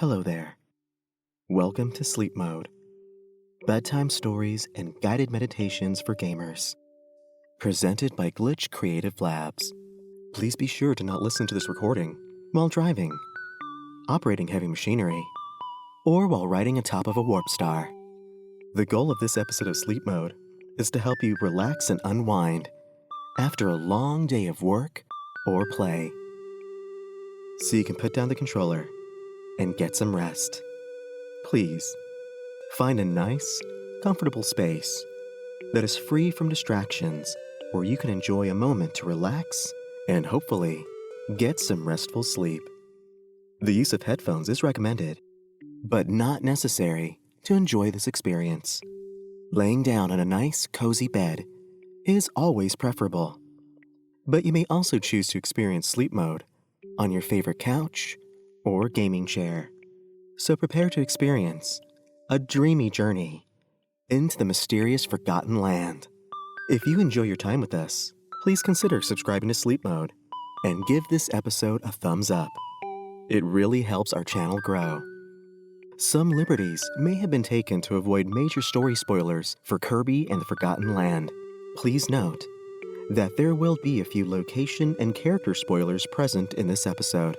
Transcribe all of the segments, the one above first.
Hello there. Welcome to Sleep Mode, bedtime stories and guided meditations for gamers. Presented by Glitch Creative Labs. Please be sure to not listen to this recording while driving, operating heavy machinery, or while riding atop of a warp star. The goal of this episode of Sleep Mode is to help you relax and unwind after a long day of work or play, so you can put down the controller and get some rest. Please, find a nice, comfortable space that is free from distractions where you can enjoy a moment to relax and hopefully get some restful sleep. The use of headphones is recommended, but not necessary to enjoy this experience. Laying down on a nice, cozy bed is always preferable, but you may also choose to experience sleep mode on your favorite couch or gaming chair. So prepare to experience a dreamy journey into the mysterious forgotten land. If you enjoy your time with us, please consider subscribing to Sleep Mode and give this episode a thumbs up. It really helps our channel grow. Some liberties may have been taken to avoid major story spoilers for Kirby and the Forgotten Land. Please note that there will be a few location and character spoilers present in this episode.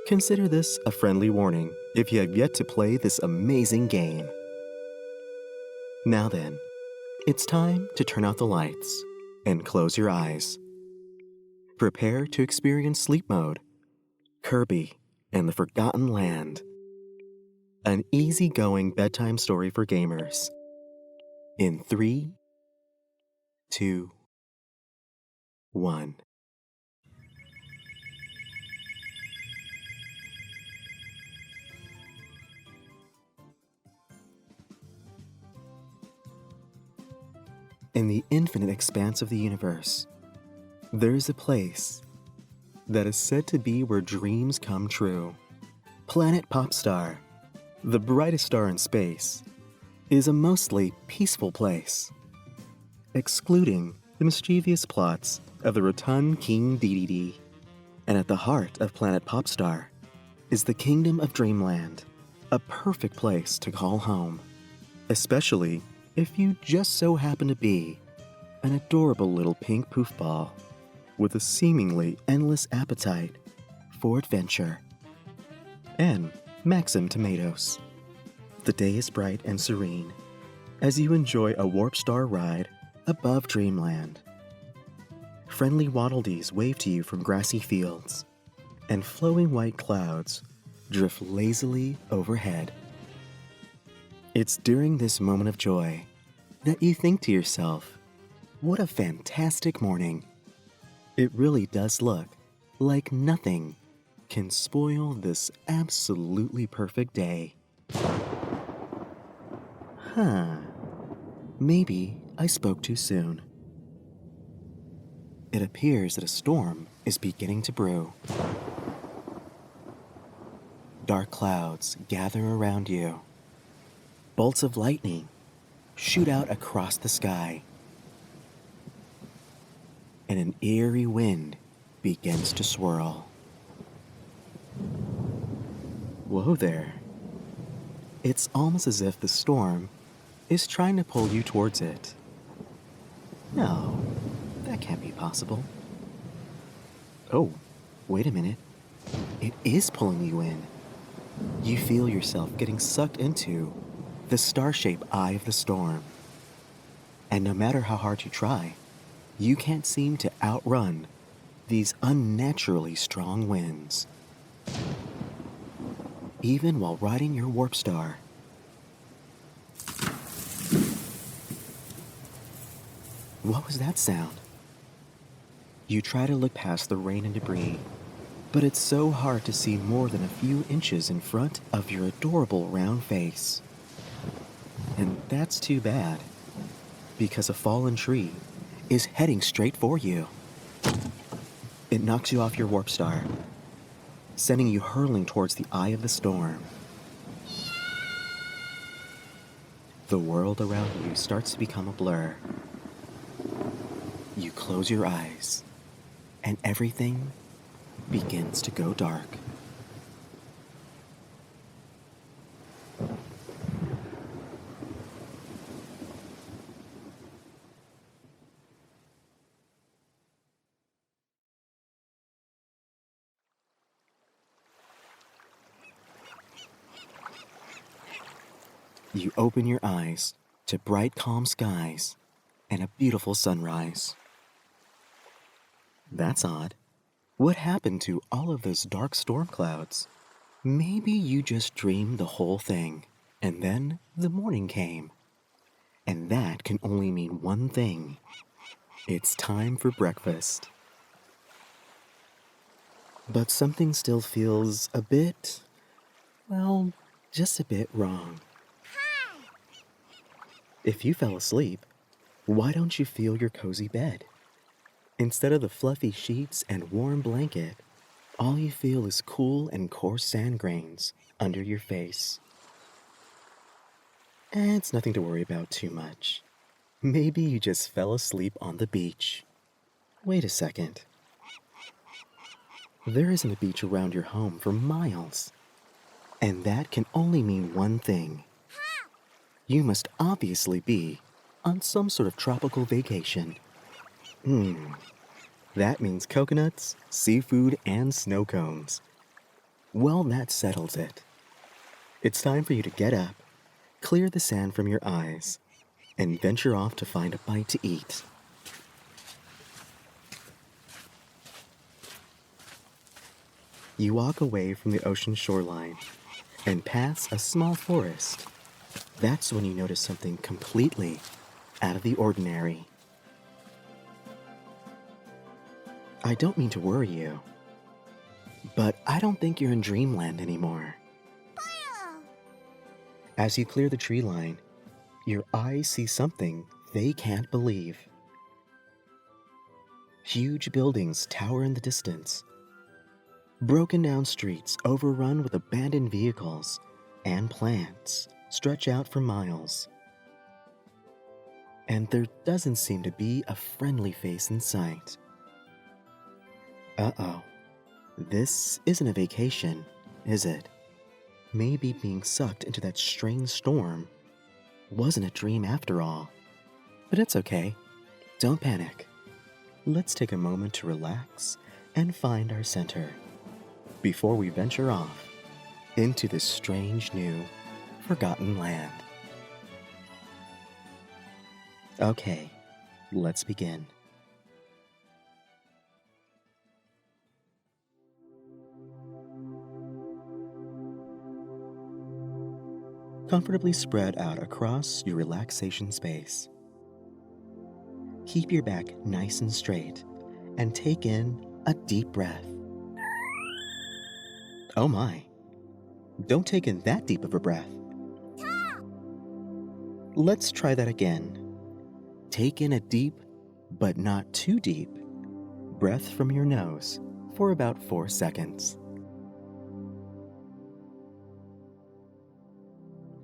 Consider this a friendly warning if you have yet to play this amazing game. Now then, it's time to turn out the lights and close your eyes. Prepare to experience Sleep Mode, Kirby and the Forgotten Land. An easygoing bedtime story for gamers. In 3, 2, 1. In the infinite expanse of the universe, there is a place that is said to be where dreams come true. Planet Popstar, the brightest star in space, is a mostly peaceful place, excluding the mischievous plots of the rotund King Dedede. And at the heart of Planet Popstar is the kingdom of Dreamland, a perfect place to call home, especially if you just so happen to be an adorable little pink poof ball with a seemingly endless appetite for adventure. And Maxim Tomatoes. The day is bright and serene as you enjoy a warp star ride above Dreamland. Friendly waddle-dees wave to you from grassy fields, and flowing white clouds drift lazily overhead. It's during this moment of joy that you think to yourself, what a fantastic morning. It really does look like nothing can spoil this absolutely perfect day. Maybe I spoke too soon. It appears that a storm is beginning to brew. Dark clouds gather around you. Bolts of lightning shoot out across the sky, and an eerie wind begins to swirl. Whoa there. It's almost as if the storm is trying to pull you towards it. No, that can't be possible. Oh, wait a minute. It is pulling you in. You feel yourself getting sucked into the star-shaped eye of the storm. And no matter how hard you try, you can't seem to outrun these unnaturally strong winds. Even while riding your warp star. What was that sound? You try to look past the rain and debris, but it's so hard to see more than a few inches in front of your adorable round face. And that's too bad, because a fallen tree is heading straight for you. It knocks you off your warp star, sending you hurling towards the eye of the storm. The world around you starts to become a blur. You close your eyes, and everything begins to go dark. You open your eyes to bright, calm skies and a beautiful sunrise. That's odd. What happened to all of those dark storm clouds? Maybe you just dreamed the whole thing, and then the morning came. And that can only mean one thing. It's time for breakfast. But something still feels a bit, well, just a bit wrong. If you fell asleep, why don't you feel your cozy bed? Instead of the fluffy sheets and warm blanket, all you feel is cool and coarse sand grains under your face. It's nothing to worry about too much. Maybe you just fell asleep on the beach. Wait a second. There isn't a beach around your home for miles. And that can only mean one thing. You must obviously be on some sort of tropical vacation. That means coconuts, seafood, and snow cones. Well, that settles it. It's time for you to get up, clear the sand from your eyes, and venture off to find a bite to eat. You walk away from the ocean shoreline and pass a small forest. That's when you notice something completely out of the ordinary. I don't mean to worry you, but I don't think you're in Dreamland anymore. Poyo! As you clear the tree line, your eyes see something they can't believe. Huge buildings tower in the distance. Broken down streets overrun with abandoned vehicles and plants stretch out for miles. And there doesn't seem to be a friendly face in sight. Uh-oh. This isn't a vacation, is it? Maybe being sucked into that strange storm wasn't a dream after all. But it's okay. Don't panic. Let's take a moment to relax and find our center before we venture off into this strange new, forgotten land. Okay, let's begin. Comfortably spread out across your relaxation space. Keep your back nice and straight and take in a deep breath. Oh my, don't take in that deep of a breath. Let's try that again. Take in a deep, but not too deep, breath from your nose for about 4 seconds.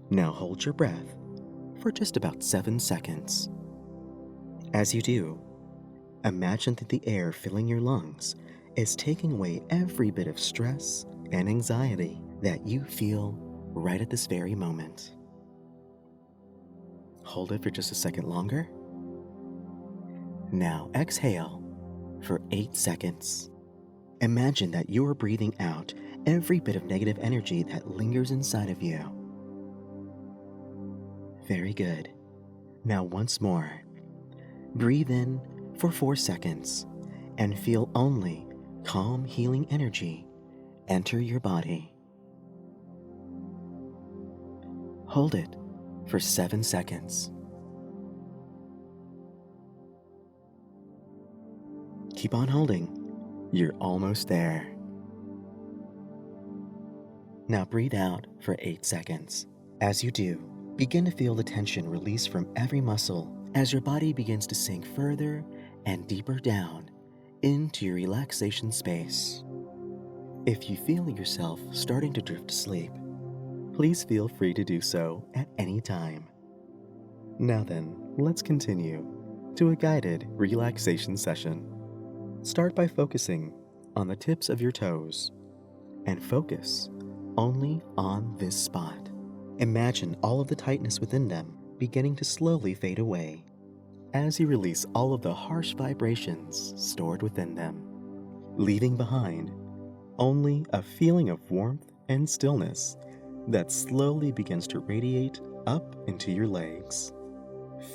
Now hold your breath for just about 7 seconds. As you do, imagine that the air filling your lungs is taking away every bit of stress and anxiety that you feel right at this very moment. Hold it for just a second longer. Now exhale for 8 seconds. Imagine that you are breathing out every bit of negative energy that lingers inside of you. Very good. Now once more, breathe in for 4 seconds and feel only calm, healing energy enter your body. Hold it for 7 seconds. Keep on holding. You're almost there. Now breathe out for 8 seconds. As you do, begin to feel the tension release from every muscle as your body begins to sink further and deeper down into your relaxation space. If you feel yourself starting to drift to sleep, please feel free to do so at any time. Now then, let's continue to a guided relaxation session. Start by focusing on the tips of your toes and focus only on this spot. Imagine all of the tightness within them beginning to slowly fade away as you release all of the harsh vibrations stored within them, leaving behind only a feeling of warmth and stillness that slowly begins to radiate up into your legs.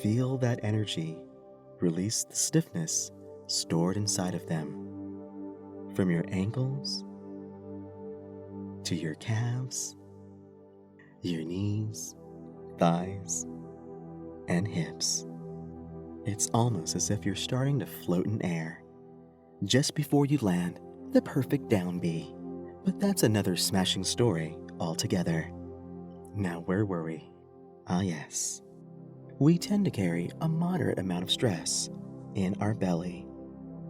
Feel that energy release the stiffness stored inside of them. From your ankles to your calves, your knees, thighs, and hips. It's almost as if you're starting to float in air. Just before you land, the perfect down B. But that's another smashing story altogether. Now where were we? Ah yes. We tend to carry a moderate amount of stress in our belly.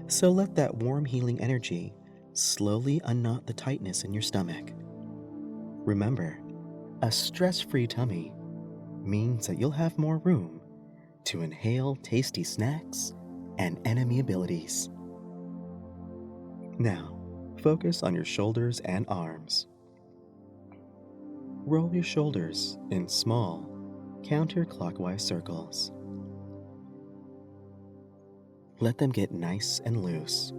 So let that warm healing energy slowly unknot the tightness in your stomach. Remember, a stress-free tummy means that you'll have more room to inhale tasty snacks and enemy abilities. Now, focus on your shoulders and arms. Roll your shoulders in small, counterclockwise circles. Let them get nice and loose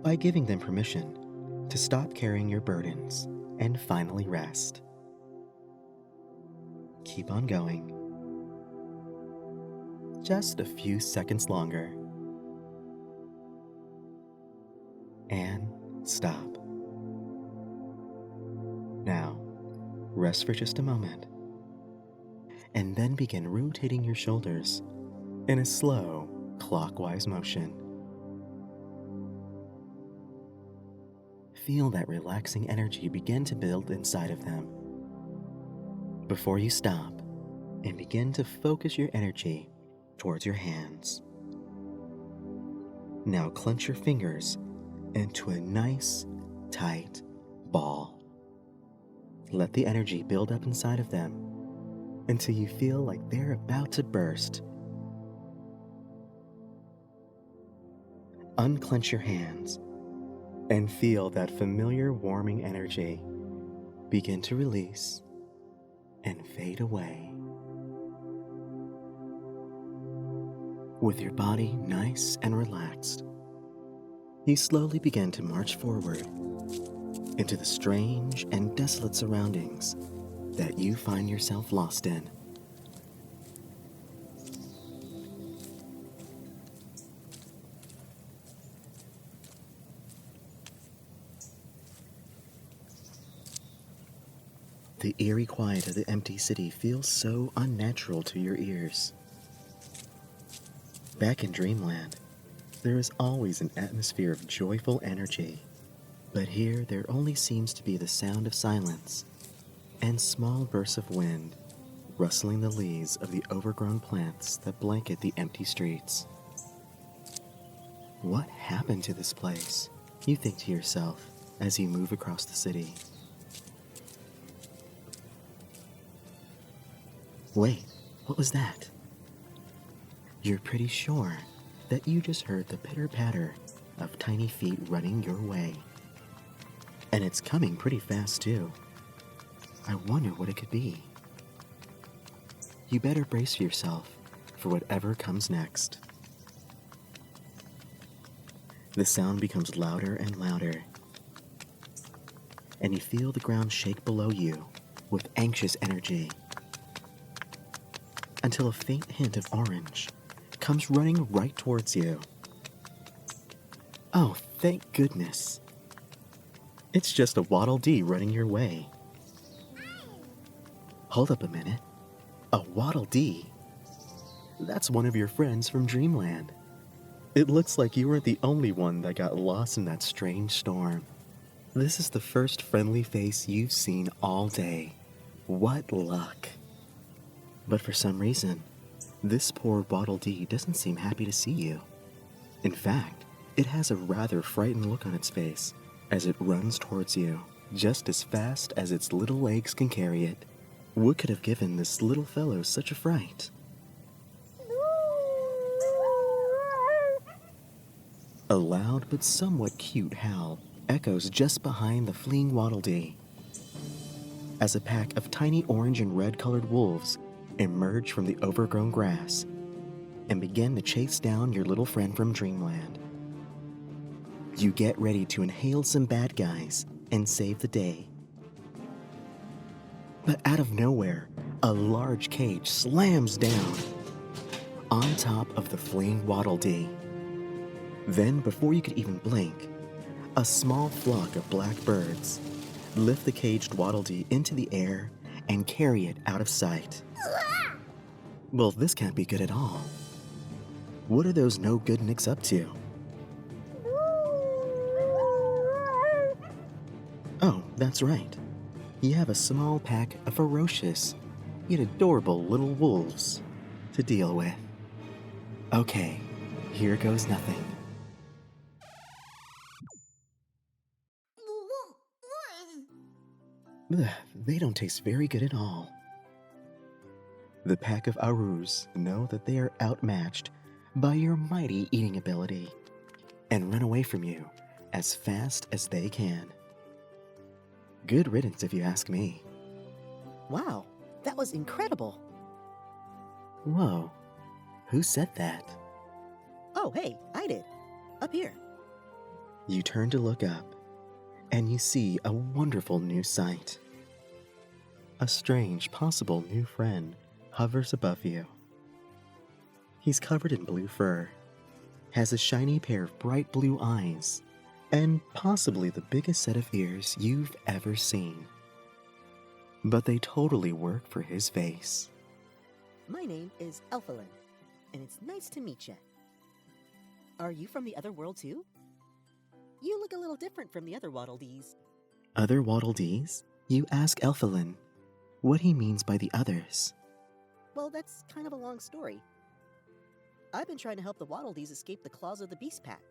by giving them permission to stop carrying your burdens and finally rest. Keep on going. Just a few seconds longer. And stop. Now, rest for just a moment. And then begin rotating your shoulders in a slow, clockwise motion. Feel that relaxing energy begin to build inside of them. Before you stop and begin to focus your energy towards your hands. Now clench your fingers into a nice, tight ball. Let the energy build up inside of them until you feel like they're about to burst. Unclench your hands and feel that familiar warming energy begin to release and fade away. With your body nice and relaxed, you slowly begin to march forward into the strange and desolate surroundings that you find yourself lost in. The eerie quiet of the empty city feels so unnatural to your ears. Back in Dreamland, there is always an atmosphere of joyful energy, but here there only seems to be the sound of silence and small bursts of wind rustling the leaves of the overgrown plants that blanket the empty streets. What happened to this place? You think to yourself as you move across the city. Wait, what was that? You're pretty sure that you just heard the pitter-patter of tiny feet running your way. And it's coming pretty fast too. I wonder what it could be. You better brace yourself for whatever comes next. The sound becomes louder and louder, and you feel the ground shake below you with anxious energy, until a faint hint of orange comes running right towards you. Oh, thank goodness. It's just a Waddle Dee running your way. Hold up a minute. A Waddle Dee? That's one of your friends from Dreamland. It looks like you weren't the only one that got lost in that strange storm. This is the first friendly face you've seen all day. What luck. But for some reason, this poor Waddle Dee doesn't seem happy to see you. In fact, it has a rather frightened look on its face as it runs towards you, just as fast as its little legs can carry it. What could have given this little fellow such a fright? A loud but somewhat cute howl echoes just behind the fleeing Waddle Dee, as a pack of tiny orange and red colored wolves emerge from the overgrown grass and begin to chase down your little friend from Dreamland. You get ready to inhale some bad guys and save the day. But out of nowhere, a large cage slams down on top of the fleeing Waddle Dee. Then, before you could even blink, a small flock of black birds lift the caged Waddle Dee into the air and carry it out of sight. Well, this can't be good at all. What are those no-good Nicks up to? Oh, that's right. You have a small pack of ferocious, yet adorable little wolves to deal with. Okay, here goes nothing. Ugh, they don't taste very good at all. The pack of Arus know that they are outmatched by your mighty eating ability and run away from you as fast as they can. Good riddance if you ask me. Wow, that was incredible. Whoa, who said that? Oh, hey, I did. Up here. You turn to look up, and you see a wonderful new sight. A strange, possible new friend hovers above you. He's covered in blue fur, has a shiny pair of bright blue eyes, and possibly the biggest set of ears you've ever seen. But they totally work for his face. My name is Elphalin, and it's nice to meet you. Are you from the other world too? You look a little different from the other Waddle Dees. Other Waddle Dees? You ask Elphalin what he means by the others. Well, that's kind of a long story. I've been trying to help the Waddle Dees escape the claws of the Beast Pack,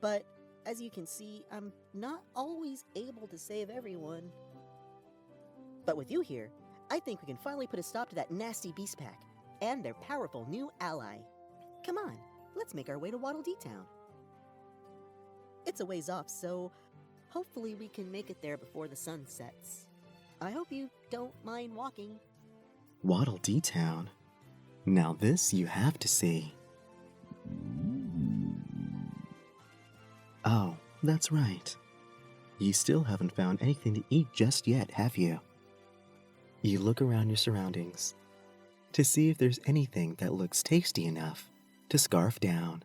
but as you can see, I'm not always able to save everyone. But with you here, I think we can finally put a stop to that nasty Beast Pack and their powerful new ally. Come on, let's make our way to Waddle Dee Town. It's a ways off, so hopefully we can make it there before the sun sets. I hope you don't mind walking. Waddle Dee Town? Now this you have to see. Oh, that's right. You still haven't found anything to eat just yet, have you? You look around your surroundings to see if there's anything that looks tasty enough to scarf down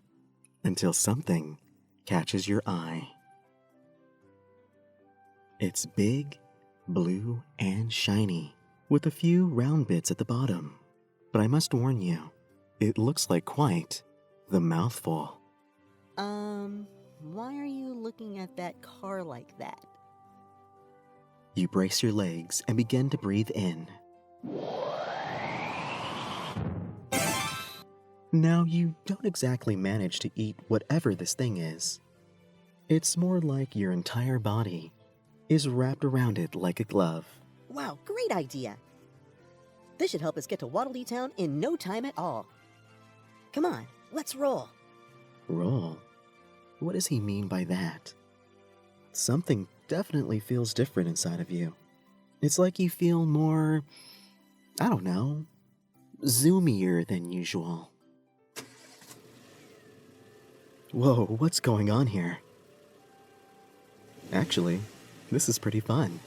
until something catches your eye. It's big, blue, and shiny, with a few round bits at the bottom. But I must warn you, it looks like quite the mouthful. Why are you looking at that car like that? You brace your legs and begin to breathe in. Now, you don't exactly manage to eat whatever this thing is. It's more like your entire body is wrapped around it like a glove. Wow, great idea! This should help us get to Waddle Dee Town in no time at all. Come on, let's roll. Roll? What does he mean by that? Something definitely feels different inside of you. It's like you feel more, I don't know, zoomier than usual. Whoa, what's going on here? Actually, this is pretty fun.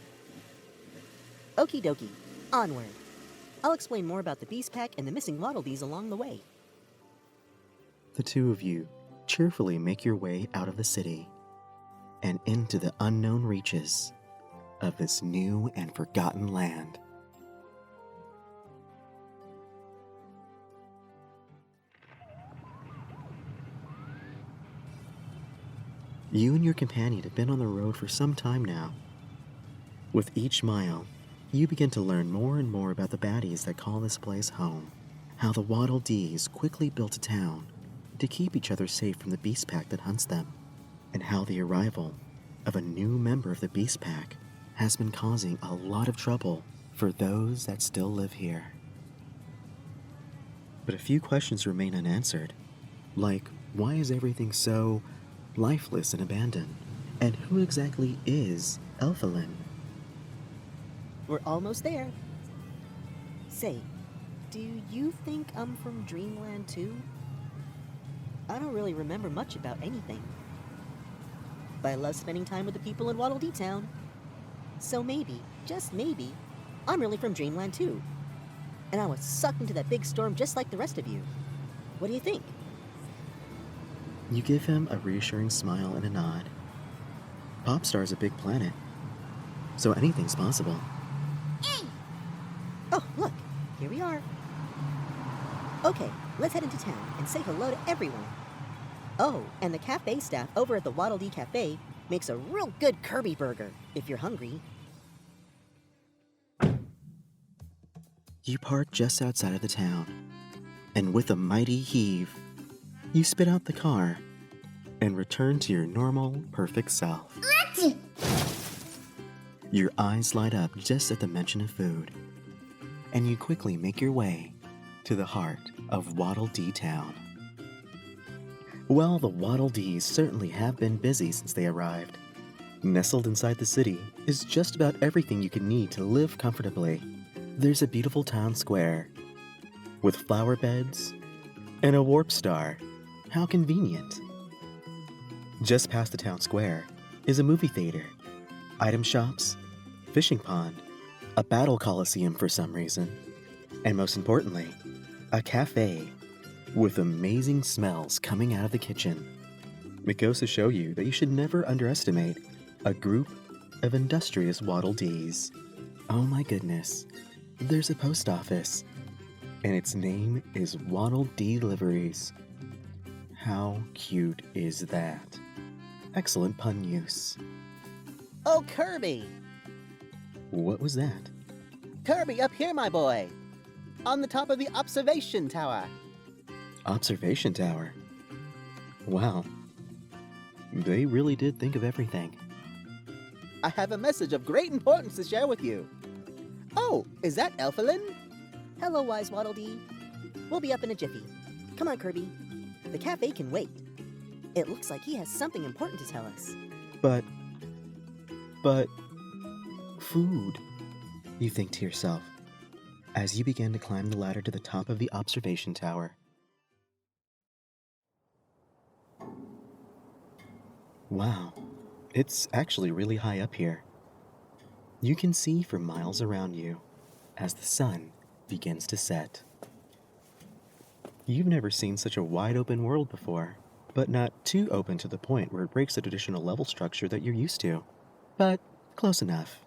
Okie dokie, onward. I'll explain more about the Beast Pack and the missing Waddle Dees along the way. The two of you cheerfully make your way out of the city and into the unknown reaches of this new and forgotten land. You and your companion have been on the road for some time now. With each mile, you begin to learn more and more about the baddies that call this place home, how the Waddle Dees quickly built a town to keep each other safe from the Beast Pack that hunts them, and how the arrival of a new member of the Beast Pack has been causing a lot of trouble for those that still live here. But a few questions remain unanswered, like why is everything so lifeless and abandoned, and who exactly is Elphalin? We're almost there. Say, do you think I'm from Dreamland too? I don't really remember much about anything. But I love spending time with the people in Waddle Dee Town. So maybe, just maybe, I'm really from Dreamland too. And I was sucked into that big storm just like the rest of you. What do you think? You give him a reassuring smile and a nod. Popstar's a big planet, so anything's possible. Oh, look, here we are. Okay, let's head into town and say hello to everyone. Oh, and the cafe staff over at the Waddle Dee Cafe makes a real good Kirby burger, if you're hungry. You park just outside of the town, and with a mighty heave, you spit out the car and return to your normal, perfect self. Your eyes light up just at the mention of food, and you quickly make your way to the heart of Waddle Dee Town. Well, the Waddle Dees certainly have been busy since they arrived. Nestled inside the city is just about everything you can need to live comfortably. There's a beautiful town square with flower beds and a warp star. How convenient. Just past the town square is a movie theater, item shops, fishing pond, a battle coliseum for some reason, and most importantly, a cafe with amazing smells coming out of the kitchen. It goes to show you that you should never underestimate a group of industrious Waddle Dees. Oh my goodness, there's a post office, and its name is Waddle Dee Liveries. How cute is that? Excellent pun use. Oh, Kirby! What was that? Kirby, up here, my boy! On the top of the observation tower. Observation tower. Wow. They really did think of everything. I have a message of great importance to share with you. Oh, is that Elfilin? Hello, Wise Waddle Dee. We'll be up in a jiffy. Come on, Kirby. The cafe can wait. It looks like he has something important to tell us. But, food, you think to yourself, as you begin to climb the ladder to the top of the observation tower. Wow, it's actually really high up here. You can see for miles around you as the sun begins to set. You've never seen such a wide open world before, but not too open to the point where it breaks the traditional level structure that you're used to. But close enough.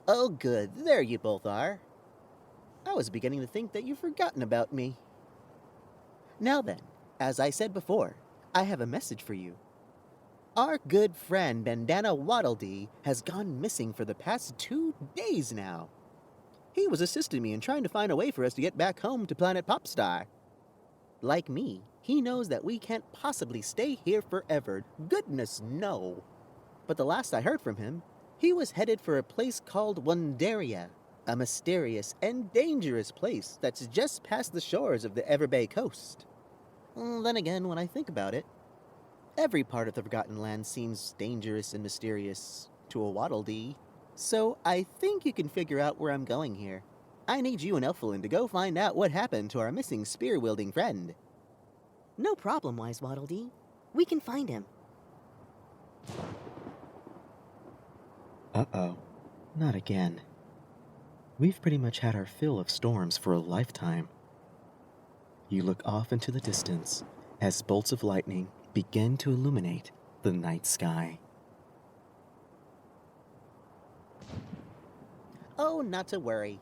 Oh, good. There you both are. I was beginning to think that you've forgotten about me. Now then, as I said before, I have a message for you. Our good friend Bandana Waddle Dee has gone missing for the past 2 days now. He was assisting me in trying to find a way for us to get back home to Planet Popstar. Like me, he knows that we can't possibly stay here forever. Goodness, no. But the last I heard from him, he was headed for a place called Wonderia, a mysterious and dangerous place that's just past the shores of the Everbay coast. Then again, when I think about it, every part of the Forgotten Land seems dangerous and mysterious to a Waddle Dee. So I think you can figure out where I'm going here. I need you and Elfilin to go find out what happened to our missing spear-wielding friend. No problem, Wise Waddle Dee. We can find him. Uh-oh, not again. We've pretty much had our fill of storms for a lifetime. You look off into the distance as bolts of lightning begin to illuminate the night sky. Oh, not to worry.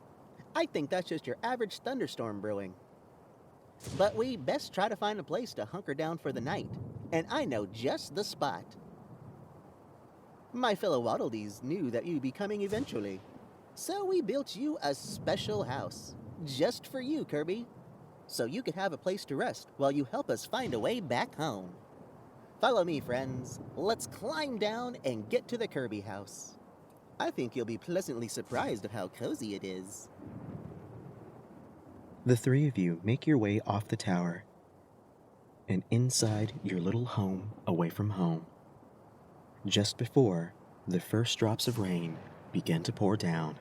I think that's just your average thunderstorm brewing. But we best try to find a place to hunker down for the night, and I know just the spot. My fellow Waddle Dees knew that you'd be coming eventually, so we built you a special house, just for you, Kirby, so you could have a place to rest while you help us find a way back home. Follow me, friends. Let's climb down and get to the Kirby house. I think you'll be pleasantly surprised of how cozy it is. The three of you make your way off the tower and inside your little home away from home, just before the first drops of rain begin to pour down.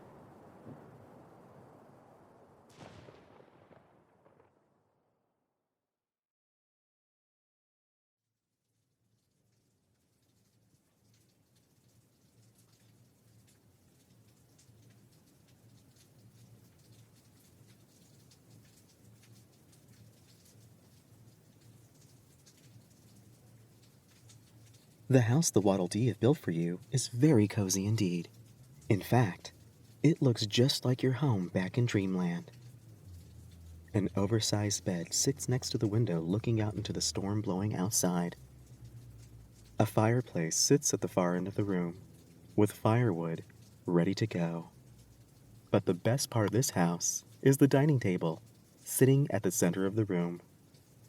The house the Waddle Dee have built for you is very cozy indeed. In fact, it looks just like your home back in Dreamland. An oversized bed sits next to the window looking out into the storm blowing outside. A fireplace sits at the far end of the room, with firewood ready to go. But the best part of this house is the dining table, sitting at the center of the room.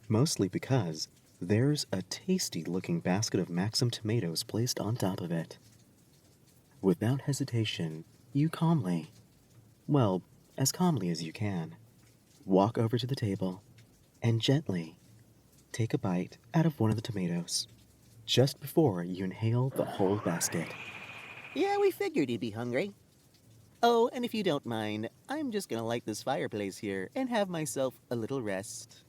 Mostly because there's a tasty-looking basket of Maxim tomatoes placed on top of it. Without hesitation, you calmly, well, as calmly as you can, walk over to the table and gently take a bite out of one of the tomatoes, just before you inhale the whole basket. Yeah, we figured you'd be hungry. Oh, and if you don't mind, I'm just gonna light this fireplace here and have myself a little rest.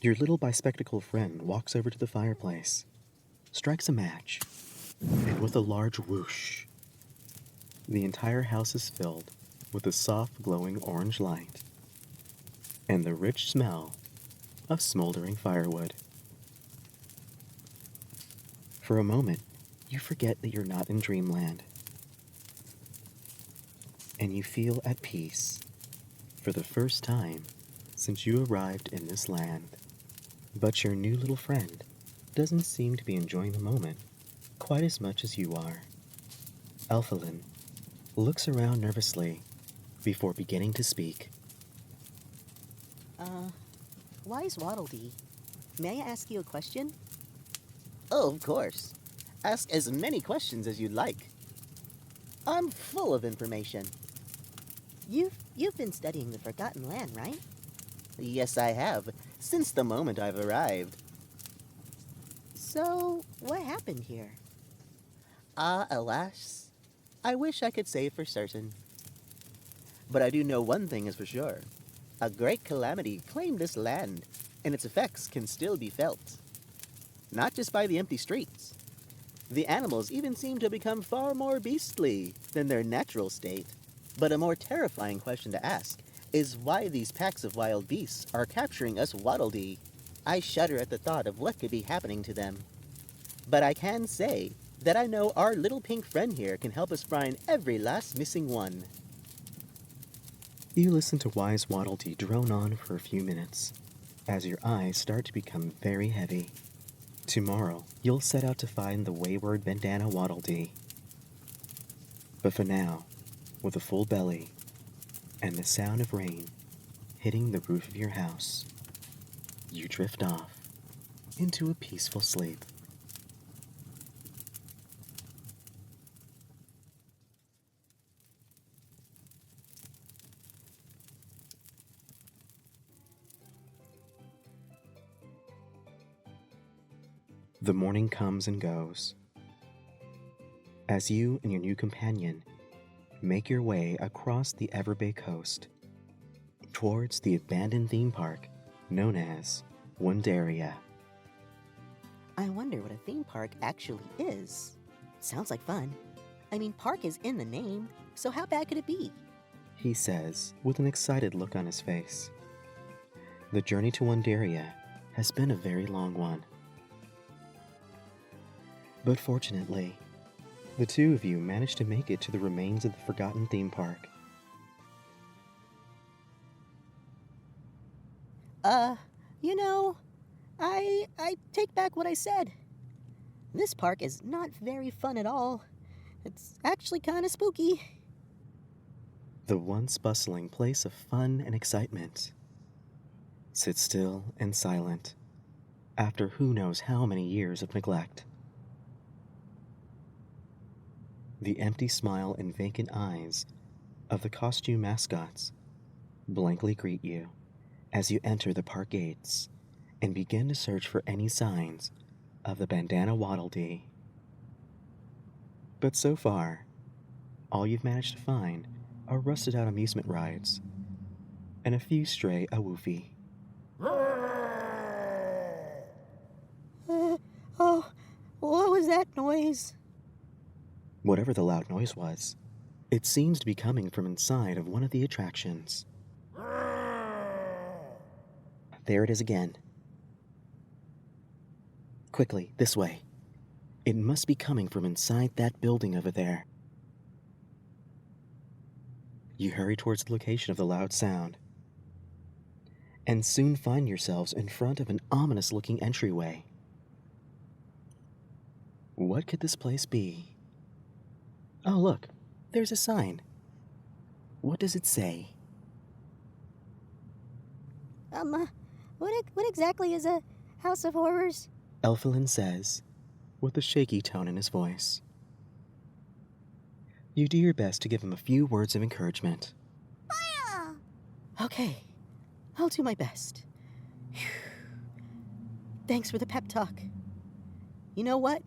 Your little bispectacled friend walks over to the fireplace, strikes a match, and with a large whoosh, the entire house is filled with a soft glowing orange light and the rich smell of smoldering firewood. For a moment, you forget that you're not in Dreamland, and you feel at peace for the first time since you arrived in this land. But your new little friend doesn't seem to be enjoying the moment quite as much as you are. Elphalin looks around nervously before beginning to speak. Wise Waddle Dee, may I ask you a question? Oh, of course. Ask as many questions as you'd like. I'm full of information. You've been studying the Forgotten Land, right? Yes, I have, since the moment I've arrived. So, what happened here? Alas, I wish I could say for certain. But I do know one thing is for sure. A great calamity claimed this land, and its effects can still be felt. Not just by the empty streets. The animals even seem to become far more beastly than their natural state. But a more terrifying question to ask is why these packs of wild beasts are capturing us Waddle Dee. I shudder at the thought of what could be happening to them. But I can say that I know our little pink friend here can help us find every last missing one. You listen to Wise Waddle Dee drone on for a few minutes, as your eyes start to become very heavy. Tomorrow, you'll set out to find the wayward bandana Waddle Dee. But for now, with a full belly and the sound of rain hitting the roof of your house, you drift off into a peaceful sleep. The morning comes and goes. As you and your new companion make your way across the Everbay coast towards the abandoned theme park known as Wonderia. I wonder what a theme park actually is. Sounds like fun. I mean, park is in the name, so how bad could it be? He says with an excited look on his face. The journey to Wonderia has been a very long one. But fortunately, the two of you managed to make it to the remains of the forgotten theme park. You know, I take back what I said. This park is not very fun at all. It's actually kind of spooky. The once bustling place of fun and excitement sits still and silent after who knows how many years of neglect. The empty smile and vacant eyes of the costume mascots blankly greet you as you enter the park gates and begin to search for any signs of the bandana Waddle Dee. But so far, all you've managed to find are rusted out amusement rides and a few stray awoofy. Oh, what was that noise? Whatever the loud noise was, it seems to be coming from inside of one of the attractions. There it is again. Quickly, this way. It must be coming from inside that building over there. You hurry towards the location of the loud sound, and soon find yourselves in front of an ominous-looking entryway. What could this place be? Oh, look, there's a sign. What does it say? What exactly is a house of horrors? Elfilin says, with a shaky tone in his voice. You do your best to give him a few words of encouragement. Poyo! Okay, I'll do my best. Phew. Thanks for the pep talk. You know what?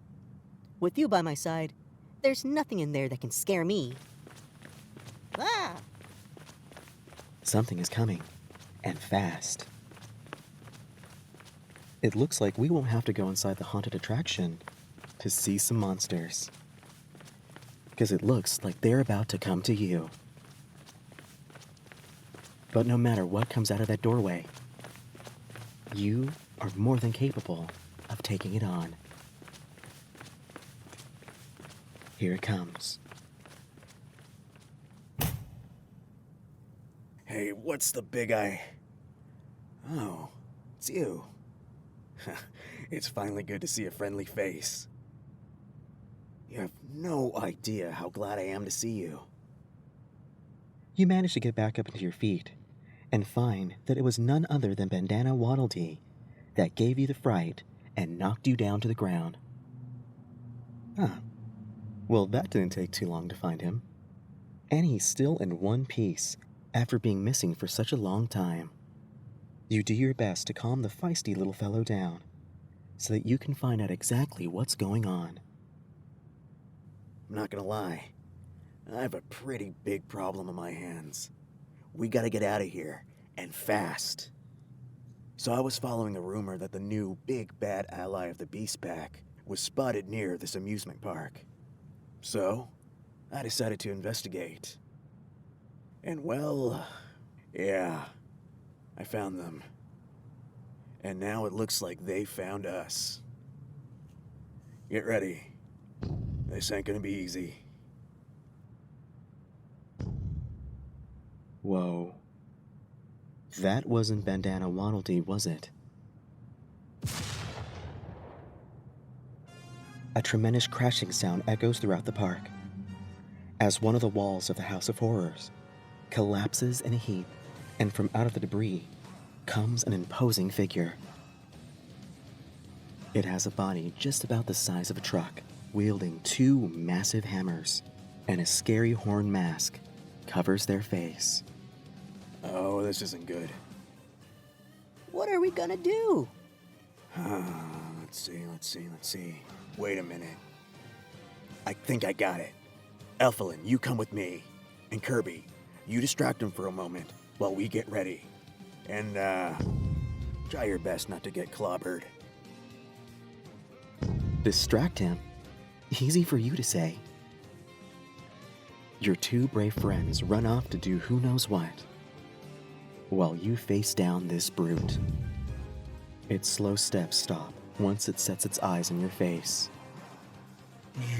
With you by my side, there's nothing in there that can scare me. Ah! Something is coming, and fast. It looks like we won't have to go inside the haunted attraction to see some monsters. Because it looks like they're about to come to you. But no matter what comes out of that doorway, you are more than capable of taking it on. Here it comes. Hey, what's the big eye? Oh, it's you. It's finally good to see a friendly face. You have no idea how glad I am to see you. You manage to get back up into your feet and find that it was none other than Bandana Waddle Dee that gave you the fright and knocked you down to the ground. Huh. Well, that didn't take too long to find him. And he's still in one piece after being missing for such a long time. You do your best to calm the feisty little fellow down so that you can find out exactly what's going on. I'm not gonna lie. I have a pretty big problem on my hands. We gotta get out of here, and fast. So I was following a rumor that the new big bad ally of the Beast Pack was spotted near this amusement park. So, I decided to investigate. And well, yeah, I found them. And now it looks like they found us. Get ready. This ain't gonna be easy. Whoa. That wasn't Bandana Waddle Dee, was it? A tremendous crashing sound echoes throughout the park as one of the walls of the House of Horrors collapses in a heap, and from out of the debris comes an imposing figure. It has a body just about the size of a truck, wielding two massive hammers, and a scary horn mask covers their face. Oh, this isn't good. What are we gonna do? Let's see. Wait a minute. I think I got it. Elfilin, you come with me. And Kirby, you distract him for a moment while we get ready. And, try your best not to get clobbered. Distract him? Easy for you to say. Your two brave friends run off to do who knows what, while you face down this brute. Its slow steps stop once it sets its eyes on your face.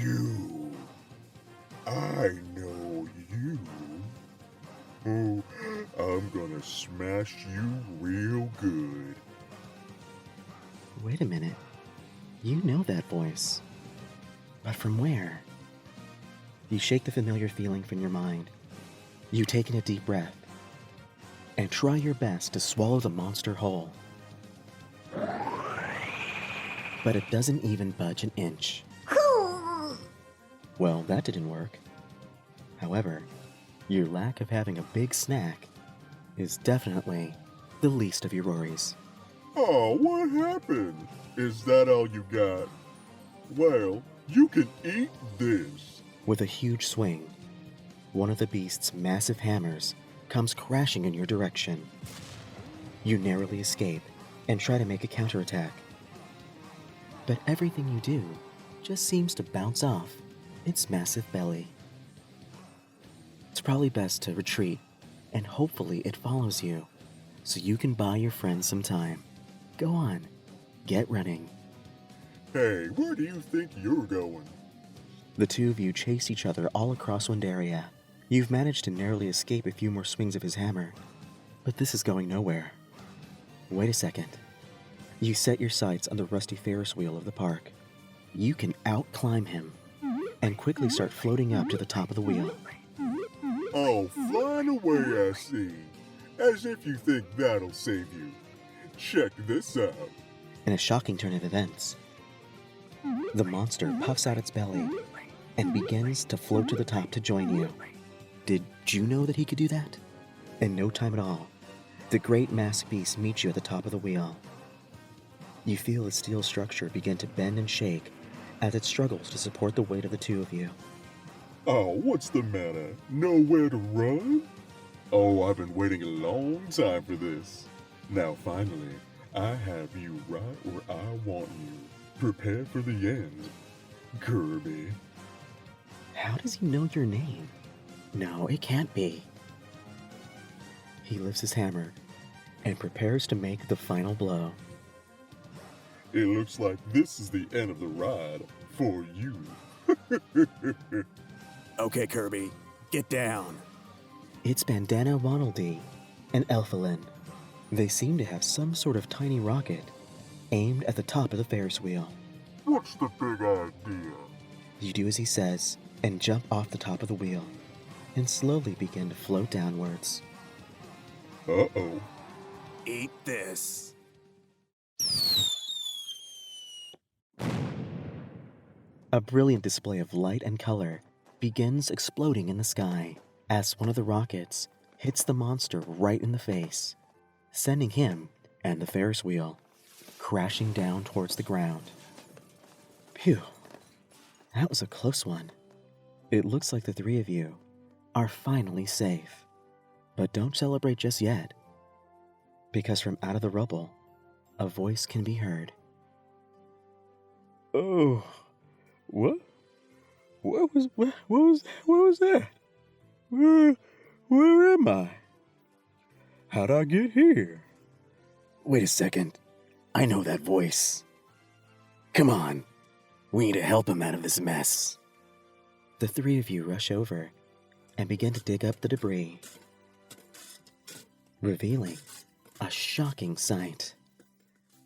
You. I know you. Oh, I'm gonna smash you real good. Wait a minute. You know that voice. But from where? You shake the familiar feeling from your mind. You take in a deep breath and try your best to swallow the monster whole. But it doesn't even budge an inch. Well, that didn't work. However, your lack of having a big snack is definitely the least of your worries. Oh, what happened? Is that all you got? Well, you can eat this. With a huge swing, one of the beast's massive hammers comes crashing in your direction. You narrowly escape and try to make a counterattack. But everything you do just seems to bounce off its massive belly. It's probably best to retreat, and hopefully it follows you, so you can buy your friends some time. Go on, get running. Hey, where do you think you're going? The two of you chase each other all across Windaria. You've managed to narrowly escape a few more swings of his hammer, but this is going nowhere. Wait a second. You set your sights on the rusty Ferris wheel of the park. You can outclimb him and quickly start floating up to the top of the wheel. Oh, flying away, I see. As if you think that'll save you. Check this out. In a shocking turn of events, the monster puffs out its belly and begins to float to the top to join you. Did you know that he could do that? In no time at all, the great masked beast meets you at the top of the wheel. You feel the steel structure begin to bend and shake as it struggles to support the weight of the two of you. Oh, what's the matter? Nowhere to run? Oh, I've been waiting a long time for this. Now finally, I have you right where I want you. Prepare for the end, Kirby. How does he know your name? No, it can't be. He lifts his hammer and prepares to make the final blow. It looks like this is the end of the ride for you. Okay, Kirby, get down. It's Bandana Waddledee and Elphalin. They seem to have some sort of tiny rocket aimed at the top of the Ferris wheel. What's the big idea? You do as he says and jump off the top of the wheel and slowly begin to float downwards. Uh-oh. Eat this. A brilliant display of light and color begins exploding in the sky as one of the rockets hits the monster right in the face, sending him and the Ferris wheel crashing down towards the ground. Phew, that was a close one. It looks like the three of you are finally safe. But don't celebrate just yet, because from out of the rubble, a voice can be heard. Oh, what? What was that? Where am I? How'd I get here? Wait a second. I know that voice. Come on. We need to help him out of this mess. The three of you rush over and begin to dig up the debris, revealing a shocking sight.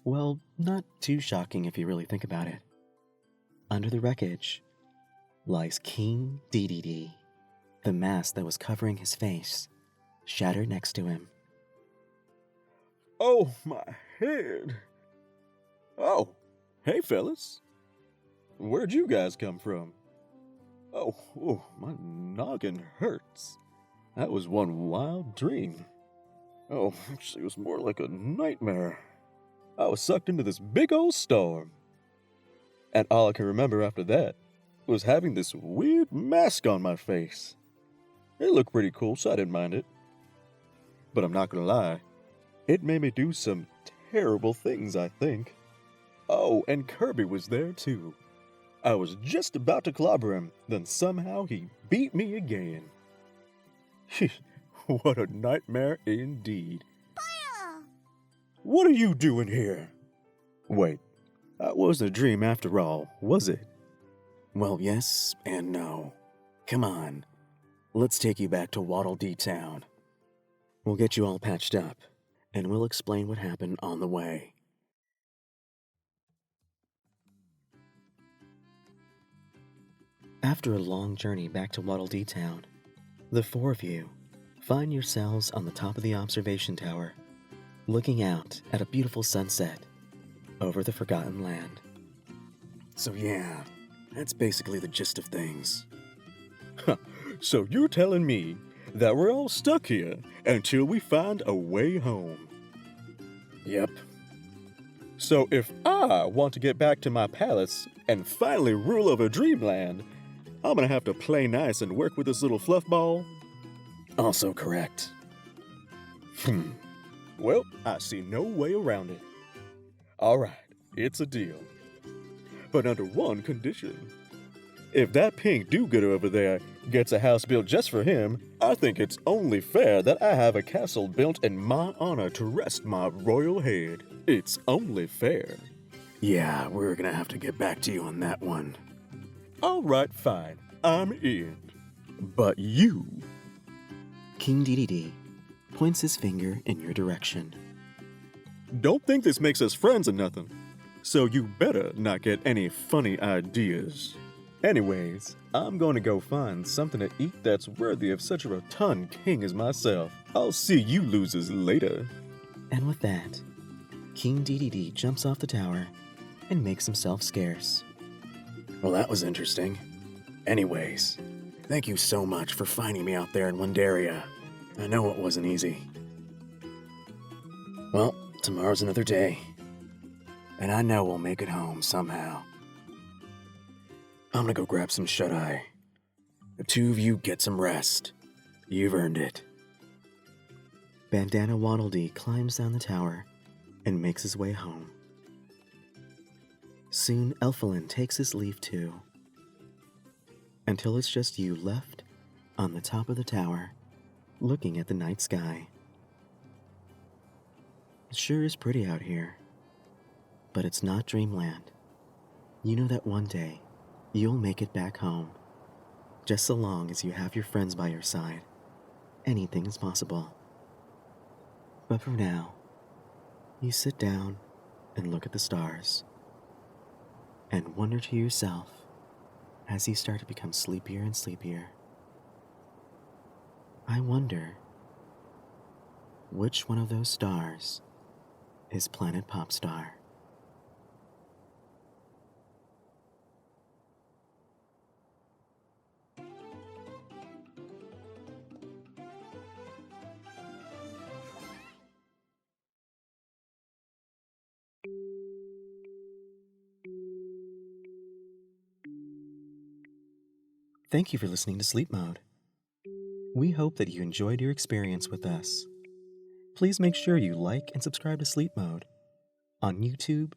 Well, not too shocking if you really think about it. Under the wreckage lies King Dedede, the mask that was covering his face, shattered next to him. Oh, my head. Oh, hey, fellas. Where'd you guys come from? Oh, my noggin hurts. That was one wild dream. Oh, actually, it was more like a nightmare. I was sucked into this big old storm. And all I can remember after that was having this weird mask on my face. It looked pretty cool, so I didn't mind it. But I'm not gonna lie, it made me do some terrible things, I think. Oh, and Kirby was there too. I was just about to clobber him, then somehow he beat me again. What a nightmare indeed. Poyo! What are you doing here? Wait, that wasn't a dream after all, was it? Well, yes and no. Come on. Let's take you back to Waddle Dee Town. We'll get you all patched up, and we'll explain what happened on the way. After a long journey back to Waddle Dee Town, the four of you find yourselves on the top of the observation tower, looking out at a beautiful sunset over the Forgotten Land. So yeah, that's basically the gist of things. So you're telling me that we're all stuck here until we find a way home? Yep. So if I want to get back to my palace and finally rule over Dreamland, I'm gonna have to play nice and work with this little fluff ball? Also correct. Well, I see no way around it. Alright, it's a deal. But under one condition. If that pink do-gooder over there gets a house built just for him, I think it's only fair that I have a castle built in my honor to rest my royal head. It's only fair. Yeah, we're gonna have to get back to you on that one. All right, fine. I'm in. But you. King Dedede points his finger in your direction. Don't think this makes us friends or nothing. So you better not get any funny ideas. Anyways, I'm going to go find something to eat that's worthy of such a rotund king as myself. I'll see you losers later. And with that, King Dedede jumps off the tower and makes himself scarce. Well, that was interesting. Anyways, thank you so much for finding me out there in Windaria. I know it wasn't easy. Well, tomorrow's another day. And I know we'll make it home somehow. I'm gonna go grab some shut-eye. The two of you get some rest. You've earned it. Bandana Waddle Dee climbs down the tower and makes his way home. Soon Elfilin takes his leave too, until it's just you left on the top of the tower, looking at the night sky. It sure is pretty out here, but it's not Dreamland. You know that one day, you'll make it back home. Just so long as you have your friends by your side, anything is possible. But for now, you sit down and look at the stars, and wonder to yourself as you start to become sleepier and sleepier. I wonder, which one of those stars is Planet Popstar? Thank you for listening to Sleep Mode. We hope that you enjoyed your experience with us. Please make sure you like and subscribe to Sleep Mode on YouTube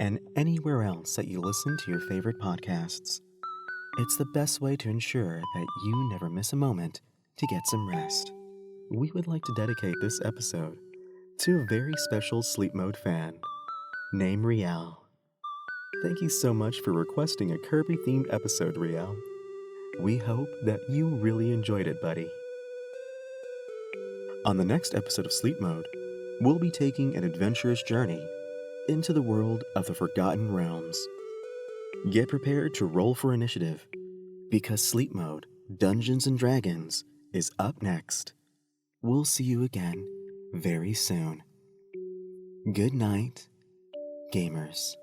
and anywhere else that you listen to your favorite podcasts. It's the best way to ensure that you never miss a moment to get some rest. We would like to dedicate this episode to a very special Sleep Mode fan, named Riel. Thank you so much for requesting a Kirby-themed episode, Riel. We hope that you really enjoyed it, buddy. On the next episode of Sleep Mode, we'll be taking an adventurous journey into the world of the Forgotten Realms. Get prepared to roll for initiative, because Sleep Mode, Dungeons & Dragons, is up next. We'll see you again very soon. Good night, gamers.